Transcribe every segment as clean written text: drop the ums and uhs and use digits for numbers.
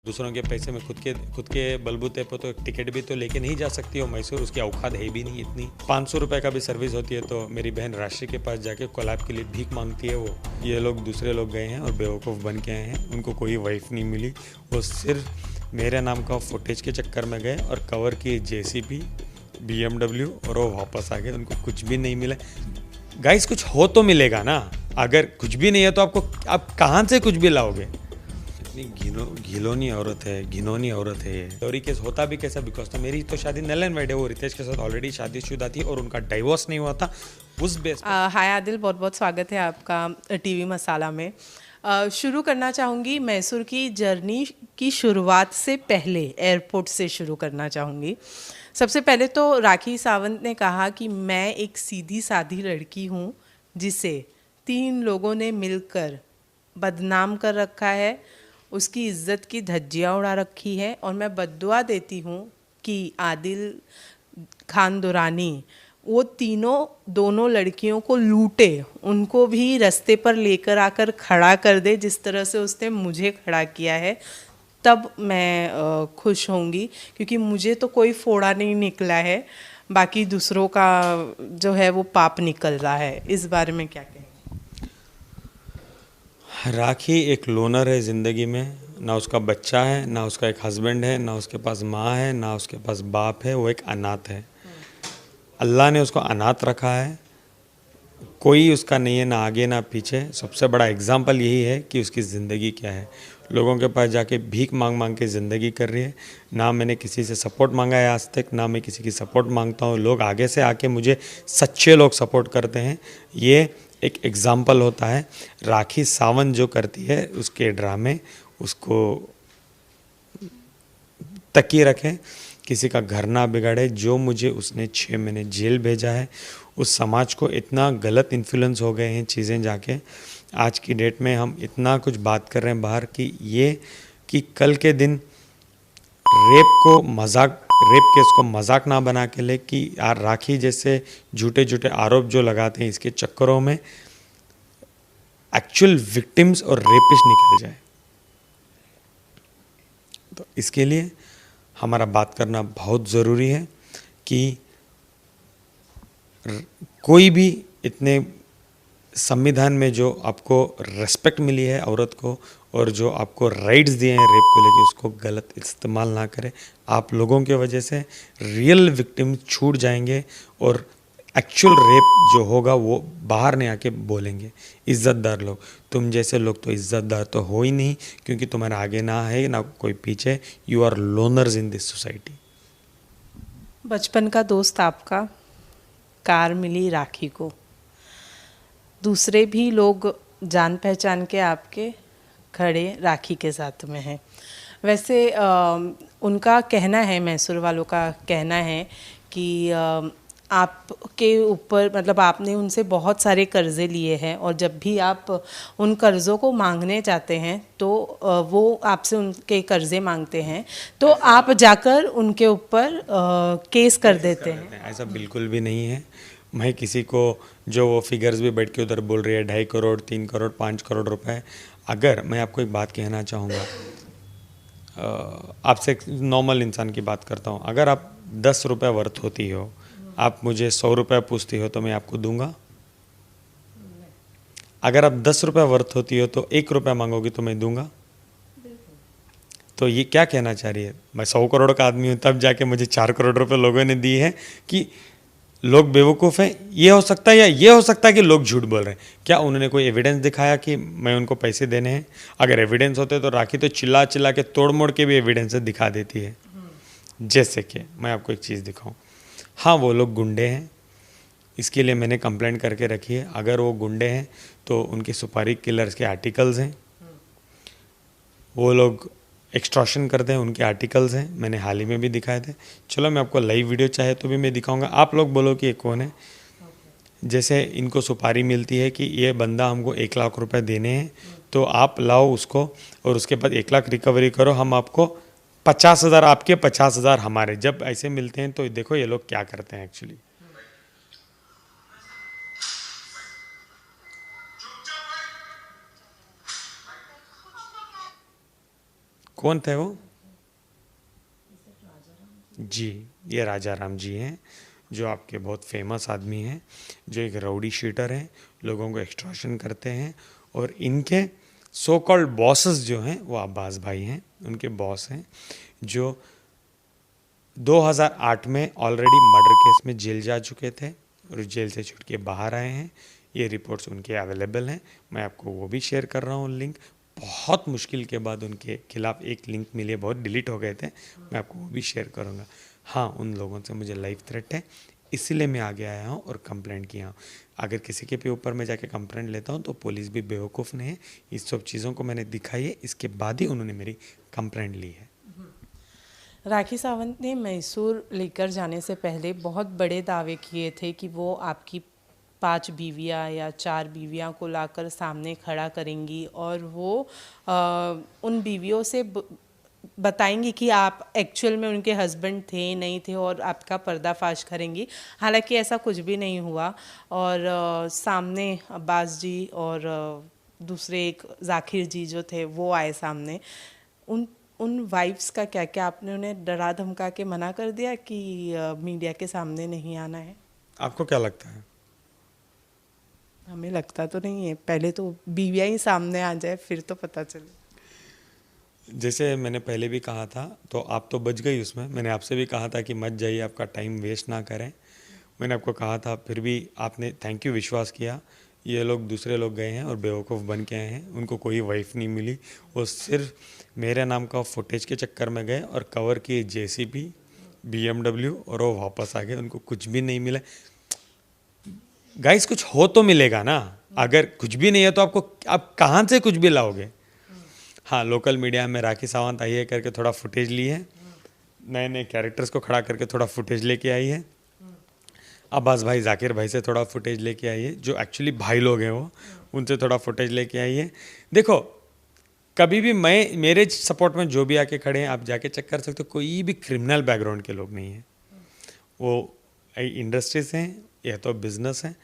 दूसरों के पैसे में खुद के बलबूते पर तो टिकट भी तो लेके नहीं जा सकती हो मैसूर, उसकी औकात है भी नहीं इतनी। 500 रुपये का भी सर्विस होती है तो मेरी बहन राशि के पास जाके कोलैब के लिए भीख मांगती है। वो ये लोग दूसरे लोग गए हैं और बेवकूफ़ बन के आए हैं, उनको कोई वाइफ नहीं मिली, वो सिर्फ मेरे नाम का फुटेज के चक्कर में गए और कवर किए JCB BMW और वो वापस आ गए, उनको कुछ भी नहीं मिला। गाइस कुछ हो तो मिलेगा ना, अगर कुछ भी नहीं है तो आप कहाँ से कुछ भी लाओगे। घिनौनी औरत है, घिनौनी औरत है ये। चोरी केस होता भी कैसा, बिकॉज तो मेरी तो शादी नल एंड वाइड है, वो रितेश के साथ ऑलरेडी शादीशुदा थी और उनका डाइवोर्स नहीं हुआ था उस बेस पर। हाय आदिल, बहुत बहुत स्वागत है आपका टीवी मसाला में। शुरू करना चाहूँगी मैसूर की जर्नी की शुरुआत से पहले एयरपोर्ट से शुरू करना चाहूँगी। सबसे पहले तो राखी सावंत ने कहा कि मैं एक सीधी सादी लड़की हूँ जिसे 3 लोगों ने मिलकर बदनाम कर रखा है, उसकी इज्जत की धज्जियाँ उड़ा रखी है और मैं बद्दुआ देती हूँ कि आदिल खान दुरानी वो दोनों लड़कियों को लूटे, उनको भी रास्ते पर लेकर आकर खड़ा कर दे जिस तरह से उसने मुझे खड़ा किया है। तब मैं खुश होंगी, क्योंकि मुझे तो कोई फोड़ा नहीं निकला है, बाकी दूसरों का जो है वो पाप निकल रहा है। इस बारे में क्या कहें? राखी एक लोनर है ज़िंदगी में, ना उसका बच्चा है, ना उसका एक हस्बैंड है, ना उसके पास माँ है, ना उसके पास बाप है, वो एक अनाथ है। अल्लाह ने उसको अनाथ रखा है, कोई उसका नहीं है, ना आगे ना पीछे। सबसे बड़ा एग्जाम्पल यही है कि उसकी ज़िंदगी क्या है। लोगों के पास जाके भीख मांग मांग के ज़िंदगी कर रही है। ना मैंने किसी से सपोर्ट मांगा है आज तक, ना मैं किसी की सपोर्ट मांगता हूँ। लोग आगे से आके मुझे, सच्चे लोग सपोर्ट करते हैं। ये एक एग्ज़ाम्पल होता है। राखी सावंत जो करती है उसके ड्रामे, उसको तकिए रखें, किसी का घर ना बिगाड़े। जो मुझे उसने 6 महीने जेल भेजा है, उस समाज को इतना गलत इन्फ्लुएंस हो गए हैं चीज़ें जाके। आज की डेट में हम इतना कुछ बात कर रहे हैं बाहर की, ये कि कल के दिन रेप केस को मजाक ना बना के ले, कि यार राखी जैसे झूठे झूठे आरोप जो लगाते हैं इसके चक्करों में एक्चुअल विक्टिम्स और रेपिस्ट निकल जाए। तो इसके लिए हमारा बात करना बहुत ज़रूरी है कि कोई भी इतने संविधान में जो आपको रेस्पेक्ट मिली है औरत को और जो आपको राइट्स दिए हैं रेप को लेके, उसको गलत इस्तेमाल ना करें। आप लोगों के वजह से रियल विक्टिम छूट जाएंगे और एक्चुअल रेप जो होगा वो बाहर नहीं आके बोलेंगे। इज़्ज़तदार लोग, तुम जैसे लोग तो इज़्ज़तदार तो हो ही नहीं, क्योंकि तुम्हारे आगे ना है ना कोई पीछे। You are loners in this society. बचपन का दोस्त आपका, कार मिली राखी को, दूसरे भी लोग जान पहचान के आपके खड़े राखी के साथ में हैं। वैसे उनका कहना है, मैसूर वालों का कहना है कि आपके ऊपर, मतलब आपने उनसे बहुत सारे कर्ज़े लिए हैं और जब भी आप उन कर्ज़ों को मांगने जाते हैं तो वो आपसे उनके कर्ज़े मांगते हैं तो आप जाकर उनके ऊपर केस कर देते हैं। ऐसा बिल्कुल भी नहीं है। मैं किसी को, जो वो फिगर्स भी बैठ के उधर बोल रही है 2.5 करोड़ 3 करोड़ 5 करोड़ रुपए, अगर मैं आपको एक बात कहना चाहूँगा, आपसे एक नॉर्मल इंसान की बात करता हूँ। अगर आप 10 रुपये वर्थ होती हो, आप मुझे 100 रुपये पूछती हो तो मैं आपको दूंगा। अगर आप 10 रुपये वर्थ होती हो तो 1 रुपया मांगोगी तो मैं दूंगा। तो ये क्या कहना चाह रही है? मैं 100 करोड़ का आदमी हूँ तब जाके मुझे 4 करोड़ रुपए लोगों ने दिए हैं कि लोग बेवकूफ़ हैं। ये हो सकता है, या ये हो सकता है कि लोग झूठ बोल रहे हैं। क्या उन्होंने कोई एविडेंस दिखाया कि मैं उनको पैसे देने हैं? अगर एविडेंस होते तो राखी तो चिल्ला चिल्ला के तोड़ मोड़ के भी एविडेंस दिखा देती है। जैसे कि मैं आपको एक चीज़ दिखाऊं, हाँ वो लोग गुंडे हैं, इसके लिए मैंने कंप्लेंट करके रखी है। अगर वो गुंडे हैं तो उनके सुपारी किलर्स के आर्टिकल्स हैं, वो लोग एक्सटॉर्शन करते हैं, उनके आर्टिकल्स हैं, मैंने हाल ही में भी दिखाए थे। चलो मैं आपको लाइव वीडियो चाहे तो भी मैं दिखाऊंगा, आप लोग बोलो कि ये कौन है। जैसे इनको सुपारी मिलती है कि ये बंदा हमको 1 लाख रुपए देने हैं, तो आप लाओ उसको और उसके बाद 1 लाख रिकवरी करो, हम आपको 50,000 आपके 50,000 हमारे। जब ऐसे मिलते हैं तो देखो ये लोग क्या करते हैं एक्चुअली। कौन थे वो? जी, ये राजा राम जी हैं, जो आपके बहुत फेमस आदमी हैं, जो एक राउडी शीटर हैं, लोगों को एक्सटॉर्शन करते हैं, और इनके सो कॉल्ड बॉसेस जो हैं वो अब्बास भाई हैं, उनके बॉस हैं, जो 2008 में ऑलरेडी मर्डर केस में जेल जा चुके थे और जेल से छूट के बाहर आए हैं। ये रिपोर्ट्स उनके अवेलेबल हैं, मैं आपको वो भी शेयर कर रहा हूँ लिंक। बहुत मुश्किल के बाद उनके खिलाफ एक लिंक मिली है, बहुत डिलीट हो गए थे, मैं आपको वो भी शेयर करूँगा। हाँ, उन लोगों से मुझे लाइफ थ्रेट है, इसीलिए मैं आगे आया हूँ और कंप्लेंट किया हूँ। अगर किसी के भी ऊपर मैं जाके कंप्लेंट लेता हूँ तो पुलिस भी बेवकूफ़ नहीं है, इस सब चीज़ों को मैंने दिखाई है, इसके बाद ही उन्होंने मेरी कंप्लेंट ली है। राखी सावंत ने मैसूर लेकर जाने से पहले बहुत बड़े दावे किए थे कि वो आपकी 5 बीवियाँ या 4 बीवियाँ को लाकर सामने खड़ा करेंगी और वो उन बीवियों से बताएंगी कि आप एक्चुअल में उनके हस्बैंड थे नहीं थे और आपका पर्दाफाश करेंगी। हालांकि ऐसा कुछ भी नहीं हुआ और सामने अब्बास जी और दूसरे एक जाकिर जी जो थे वो आए सामने। उन वाइफ्स का क्या क्या आपने उन्हें डरा धमका के मना कर दिया कि मीडिया के सामने नहीं आना है? आपको क्या लगता है? हमें लगता तो नहीं है, पहले तो बीवियाँ ही सामने आ जाए फिर तो पता चले। जैसे मैंने पहले भी कहा था, तो आप तो बच गई उसमें। मैंने आपसे भी कहा था कि मत जाइए, आपका टाइम वेस्ट ना करें। मैंने आपको कहा था, फिर भी आपने थैंक यू विश्वास किया। ये लोग दूसरे लोग गए हैं और बेवकूफ़ बन के आए हैं, उनको कोई वाइफ नहीं मिली, वो सिर्फ मेरे नाम का फुटेज के चक्कर में गए और कवर किए JCB BMW और वो वापस आ गए, उनको कुछ भी नहीं मिला। गाइस, कुछ हो तो मिलेगा ना, अगर कुछ भी नहीं है तो आपको आप कहाँ से कुछ भी लाओगे? हाँ, लोकल मीडिया में राखी सावंत आई है करके थोड़ा फुटेज ली है, नए नए कैरेक्टर्स को खड़ा करके थोड़ा फुटेज लेके आई है, अब्बास भाई जाकिर भाई से थोड़ा फुटेज लेके आई है, जो एक्चुअली भाई लोग हैं वो, उनसे थोड़ा फुटेज लेके आई है। देखो, कभी भी मेरे सपोर्ट में जो भी आके खड़े हैं आप जाके चेक कर सकते हो, कोई भी क्रिमिनल बैकग्राउंड के लोग नहीं हैं, वो इंडस्ट्रीज हैं या तो बिजनेस है।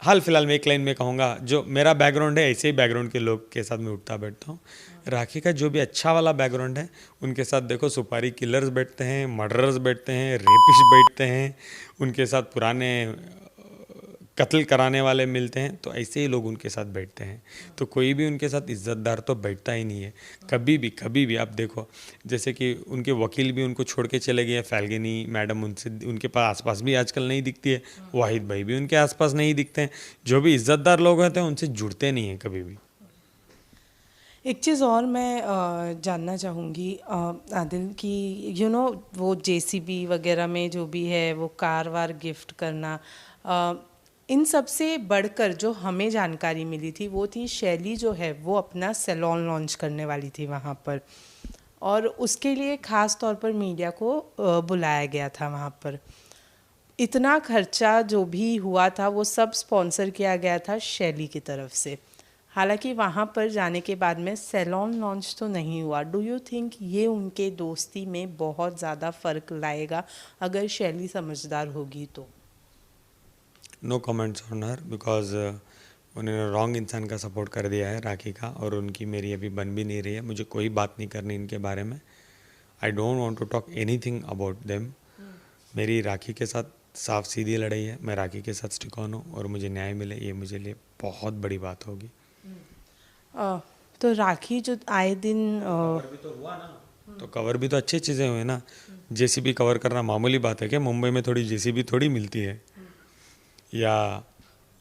हाल फिलहाल में एक लाइन में कहूँगा, जो मेरा बैकग्राउंड है ऐसे ही बैकग्राउंड के लोग के साथ मैं उठता बैठता हूँ। राखी का जो भी अच्छा वाला बैकग्राउंड है, उनके साथ देखो सुपारी किलर्स बैठते हैं, मर्डरर्स बैठते हैं, रेपिस्ट बैठते हैं, उनके साथ पुराने कत्ल कराने वाले मिलते हैं, तो ऐसे ही लोग उनके साथ बैठते हैं। तो कोई भी उनके साथ इज्जतदार तो बैठता ही नहीं है कभी भी। आप देखो, जैसे कि उनके वकील भी उनको छोड़ के चले गए, फैल्गनी मैडम उनसे उनके पास आसपास भी आजकल नहीं दिखती है, वाहिद भाई भी उनके आसपास नहीं दिखते हैं। जो भी इज्जतदार लोग होते हैं उनसे जुड़ते नहीं हैं कभी भी। एक चीज़ और मैं जानना चाहूँगी आदिल कि वो JCB वगैरह में जो भी है वो कार वार गिफ्ट करना, इन सब से बढ़कर जो हमें जानकारी मिली थी वो थी शैली जो है वो अपना सैलून लॉन्च करने वाली थी वहाँ पर, और उसके लिए ख़ास तौर पर मीडिया को बुलाया गया था वहाँ पर। इतना खर्चा जो भी हुआ था वो सब स्पॉन्सर किया गया था शैली की तरफ से। हालांकि वहाँ पर जाने के बाद में सैलून लॉन्च तो नहीं हुआ। डू यू थिंक ये उनके दोस्ती में बहुत ज़्यादा फ़र्क लाएगा अगर शैली समझदार होगी तो? No comments on her, because उन्होंने रॉन्ग इंसान का सपोर्ट कर दिया है राखी का, और उनकी मेरी अभी बन भी नहीं रही है। मुझे कोई बात नहीं करनी इनके बारे में। I don't want to talk anything about them. मेरी राखी के साथ साफ सीधी लड़ाई है, मैं राखी के साथ स्टिक ऑन हूँ और मुझे न्याय मिले, ये मुझे लिए बहुत बड़ी बात होगी। तो राखी जो आए दिन कवर भी तो हुआ ना, तो कवर भी तो अच्छी चीज़ें हुए ना। JCB कवर करना मामूली बात है क्या? मुंबई में थोड़ी JCB थोड़ी मिलती है। या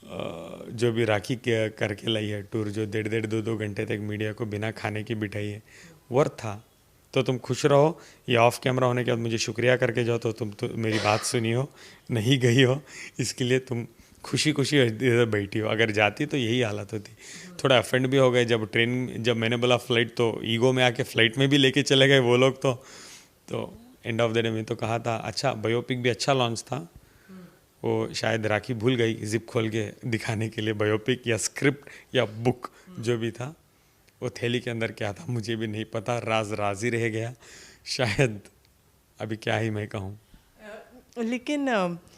जो भी राखी करके लाई है टूर, जो 1.5-2 घंटे तक मीडिया को बिना खाने की बिठाई है, वर्थ था। तो तुम खुश रहो, या ऑफ कैमरा होने के बाद मुझे शुक्रिया करके जाओ तो तुम तो मेरी बात सुनी हो, नहीं गई हो, इसके लिए तुम खुशी खुशी इधर बैठी हो। अगर जाती तो यही हालत होती। थोड़ा अफेंड भी हो गए जब मैंने बोला फ्लाइट, तो ईगो में आके फ्लाइट में भी लेके चले गए वो लोग। तो एंड ऑफ द डे में तो कहा था, अच्छा बायोपिक भी अच्छा लॉन्च था, वो शायद राखी भूल गई जिप खोल के दिखाने के लिए बायोपिक या स्क्रिप्ट या बुक जो भी था, वो थैली के अंदर क्या था मुझे भी नहीं पता, राज ही रह गया शायद। अभी क्या ही मैं कहूँ। लेकिन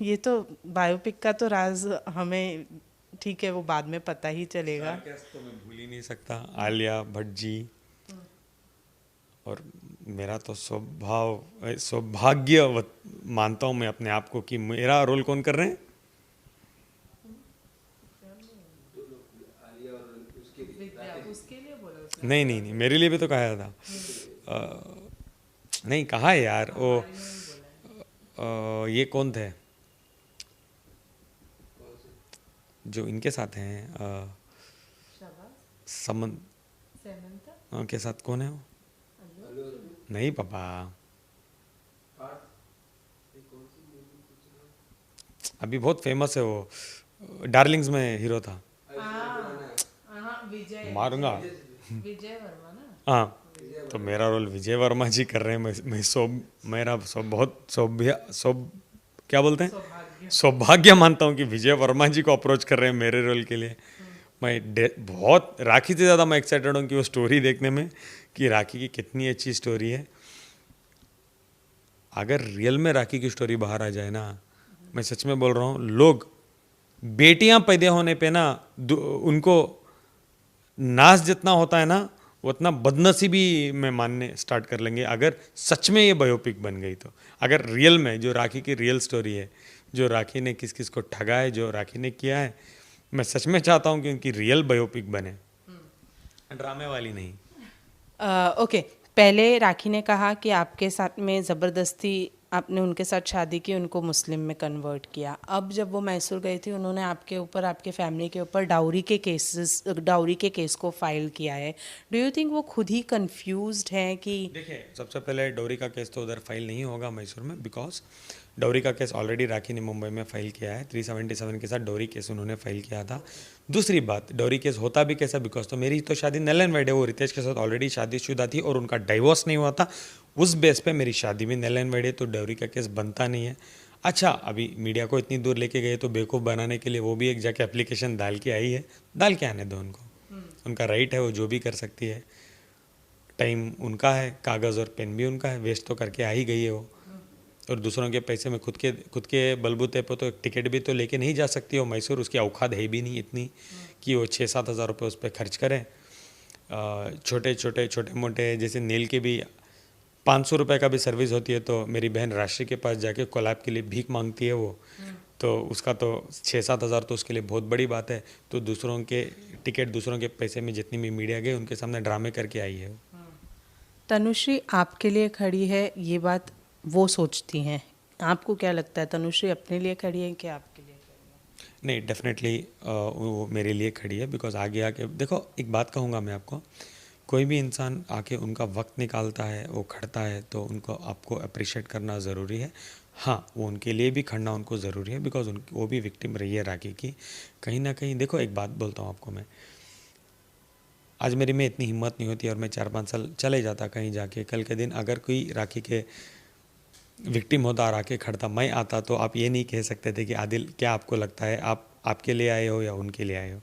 ये तो बायोपिक का तो राज हमें, ठीक है वो बाद में पता ही चलेगा। तो मैं भूल ही नहीं सकता, आलिया भट्ट जी और मेरा तो सौभाग्य मानता हूँ मैं अपने आप को कि मेरा रोल कौन कर रहे हैं। नहीं नहीं नहीं, मेरे लिए भी तो कहा था। नहीं कहा है यार वो। ये कौन थे जो इनके साथ हैं समन के साथ, कौन है वो? नहीं पापा, अभी बहुत फेमस है वो, डार्लिंग्स में हीरो था। मारूंगा। विजय वर्मा ना। हाँ, तो मेरा रोल विजय वर्मा जी कर रहे हैं। मैं मेरा बहुत क्या बोलते हैं, सौभाग्य मानता हूँ कि विजय वर्मा जी को अप्रोच कर रहे हैं मेरे रोल के लिए। बहुत राखी से ज़्यादा मैं एक्साइटेड हूँ कि वो स्टोरी देखने में, कि राखी की कितनी अच्छी स्टोरी है। अगर रियल में राखी की स्टोरी बाहर आ जाए ना, मैं सच में बोल रहा हूँ, लोग बेटियां पैदा होने पे ना उनको नाज जितना होता है ना, उतना बदनसीबी में मानने स्टार्ट कर लेंगे अगर सच में ये बायोपिक बन गई तो। अगर रियल में जो राखी की रियल स्टोरी है, जो राखी ने किस किस को ठगा है, जो राखी ने किया है, मैं सच में चाहता हूँ कि उनकी रियल बायोपिक बने, ड्रामे वाली नहीं। ओके, पहले राखी ने कहा कि आपके साथ में ज़बरदस्ती आपने उनके साथ शादी की, उनको मुस्लिम में कन्वर्ट किया। अब जब वो मैसूर गई थी, उन्होंने आपके ऊपर, आपके फैमिली के ऊपर डाउरी के केस को फाइल किया है। डू यू थिंक वो खुद ही कंफ्यूज्ड हैं कि? देखिए, सबसे पहले डाउरी का केस तो उधर फाइल नहीं होगा मैसूर में, बिकॉज डाउरी का केस ऑलरेडी राखी ने मुंबई में फाइल किया है। 377 के साथ डाउरी केस उन्होंने फाइल किया था। दूसरी बात, डाउरी केस होता भी कैसा, बिकॉज तो मेरी तो शादी नल एंड वाइड है, वो रितेश के साथ ऑलरेडी शादीशुदा थी और उनका डाइवोर्स नहीं हुआ था। उस बेस पे मेरी शादी भी नल एंड वाइड है, तो डाउरी का केस बनता नहीं है। अच्छा, अभी मीडिया को इतनी दूर लेके गए तो बेवकूफ़ बनाने के लिए वो भी एक जाके एप्लीकेशन डाल के आई है। डाल के आने दो उनको, उनका राइट है, वो जो भी कर सकती है। टाइम उनका है, कागज़ और पेन भी उनका है, वेस्ट तो करके आ ही गई है वो। और दूसरों के पैसे में खुद के बलबूते पर तो एक टिकट भी तो लेके नहीं जा सकती हो मैसूर। उसकी औकात है भी नहीं इतनी कि वो 6-7 हज़ार रुपये उस पर खर्च करें। छोटे मोटे जैसे नील के भी 500 रुपये का भी सर्विस होती है, तो मेरी बहन राशि के पास जाके कोलैब के लिए भीख मांगती है वो, तो उसका तो 6-7 हज़ार तो उसके लिए बहुत बड़ी बात है। तो दूसरों के टिकट, दूसरों के पैसे में जितनी भी मीडिया गई, उनके सामने ड्रामे करके आई है। तनुश्री आपके लिए खड़ी है, ये बात वो सोचती हैं। आपको क्या लगता है, तनुश्री अपने लिए खड़ी है कि आपके लिए खड़ी है? नहीं, डेफिनेटली वो मेरे लिए खड़ी है, बिकॉज आगे आके देखो, एक बात कहूँगा मैं आपको, कोई भी इंसान आके उनका वक्त निकालता है, वो खड़ता है, तो उनको आपको अप्रिशिएट करना ज़रूरी है। हाँ, वो उनके लिए भी खड़ना उनको ज़रूरी है, बिकॉज वो भी विक्टिम रही है राखी की कहीं ना कहीं। देखो, एक बात बोलता हूँ आपको मैं, आज मेरी में इतनी हिम्मत नहीं होती और मैं 4-5 साल चले जाता कहीं जाके, कल के दिन अगर कोई राखी के विक्टिम होता और आके खड़ता, मैं आता, तो आप ये नहीं कह सकते थे कि आदिल, क्या आपको लगता है आप आपके लिए आए हो या उनके लिए आए हो।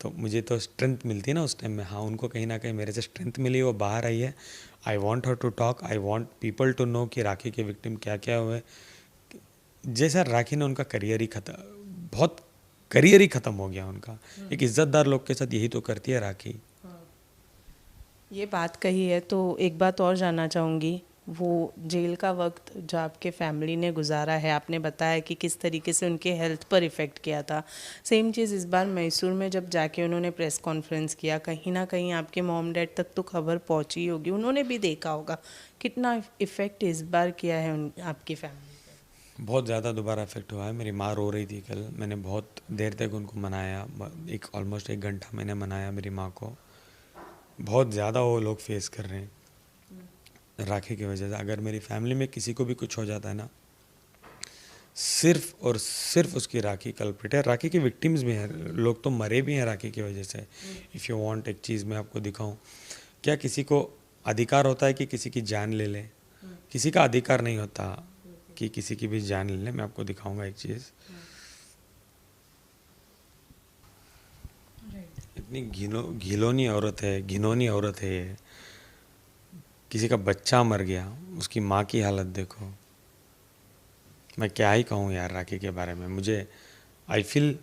तो मुझे तो स्ट्रेंथ मिलती है ना उस टाइम में। हाँ, उनको कहीं ना कहीं मेरे से स्ट्रेंथ मिली, वो बाहर आई है। I want her to talk, I want people to know कि राखी के विक्टिम क्या क्या हुए। जैसा राखी ने उनका करियर ही बहुत करियर ही ख़त्म हो गया उनका। एक इज्जतदार लोग के साथ यही तो करती है राखी। ये बात कही है तो एक बात और जानना चाहूँगी, वो जेल का वक्त जो आपके फैमिली ने गुजारा है, आपने बताया कि किस तरीके से उनके हेल्थ पर इफ़ेक्ट किया था। सेम चीज़ इस बार मैसूर में जब जाके उन्होंने प्रेस कॉन्फ्रेंस किया, कहीं ना कहीं आपके मॉम डैड तक तो खबर पहुंची होगी, उन्होंने भी देखा होगा कितना इफ़ेक्ट इस बार किया है आपकी फैमिली पर। बहुत ज़्यादा दोबारा इफेक्ट हुआ है। मेरी माँ रो रही थी कल, मैंने बहुत देर तक उनको मनाया, ऑलमोस्ट 1 घंटा मैंने मनाया मेरी माँ को। बहुत ज़्यादा वो लोग फेस कर रहे हैं राखी की वजह से। अगर मेरी फैमिली में किसी को भी कुछ हो जाता है ना, सिर्फ और सिर्फ उसकी राखी कल्प्रिट है। राखी के विक्टिम्स भी हैं, लोग तो मरे भी हैं राखी की वजह से। इफ़ यू वांट, एक चीज़ मैं आपको दिखाऊं, क्या किसी को अधिकार होता है कि किसी की जान ले ले? किसी का अधिकार नहीं होता कि किसी की भी जान ले ले। मैं आपको दिखाऊंगा एक चीज़। इतनी घिनौनी औरत है, घिनौनी औरत है ये। किसी का बच्चा मर गया, उसकी माँ की हालत देखो। मैं क्या ही कहूँ यार राखी के बारे में। मुझे I feel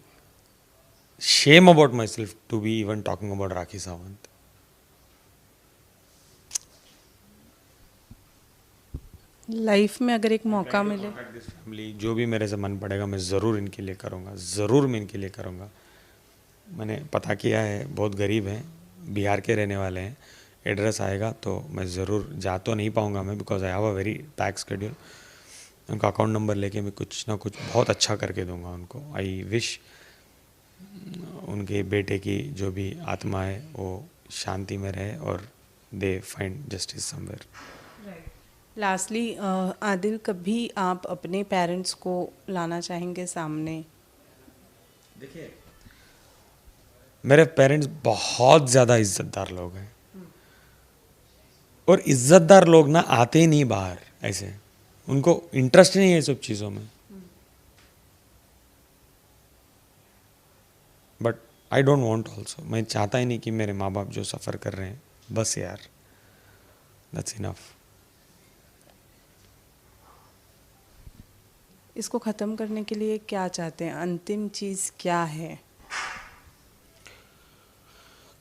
shame about myself to be even talking about Rakhi Sawant. Life में अगर एक मौका मिले, फैमिली जो भी मेरे से मन पड़ेगा मैं ज़रूर इनके लिए करूँगा, ज़रूर मैं इनके लिए करूँगा। मैंने पता किया है, बहुत गरीब हैं, बिहार के रहने वाले हैं। एड्रेस आएगा तो मैं ज़रूर, जा तो नहीं पाऊँगा मैं, because I have a very pack schedule. उनका अकाउंट नंबर लेके मैं कुछ ना कुछ बहुत अच्छा करके दूंगा उनको। आई विश उनके बेटे की जो भी आत्मा है वो शांति में रहे और they find justice somewhere. Lastly Adil, कभी आप अपने पेरेंट्स को लाना चाहेंगे सामने? देखिए, मेरे पेरेंट्स बहुत ज़्यादा इज्जतदार लोग हैं और इज्जतदार लोग ना आते ही नहीं बाहर, ऐसे उनको इंटरेस्ट नहीं है ये सब चीज़ों में। But I don't want also, मैं चाहता ही नहीं कि मेरे माँ बाप जो सफ़र कर रहे हैं, बस यार दैट्स इनफ। इसको ख़त्म करने के लिए क्या चाहते हैं? अंतिम चीज़ क्या है?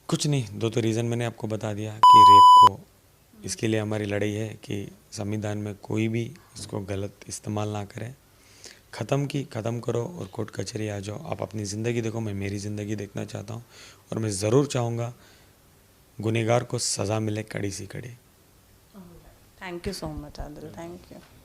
कुछ नहीं, दो तो रीज़न मैंने आपको बता दिया कि रेप को, इसके लिए हमारी लड़ाई है कि संविधान में कोई भी इसको गलत इस्तेमाल ना करे। ख़त्म करो और कोर्ट कचहरी आ जाओ। आप अपनी ज़िंदगी देखो, मैं मेरी ज़िंदगी देखना चाहता हूँ और मैं ज़रूर चाहूँगा गुनहगार को सज़ा मिले, कड़ी सी कड़ी। Thank you so much Adil, thank you.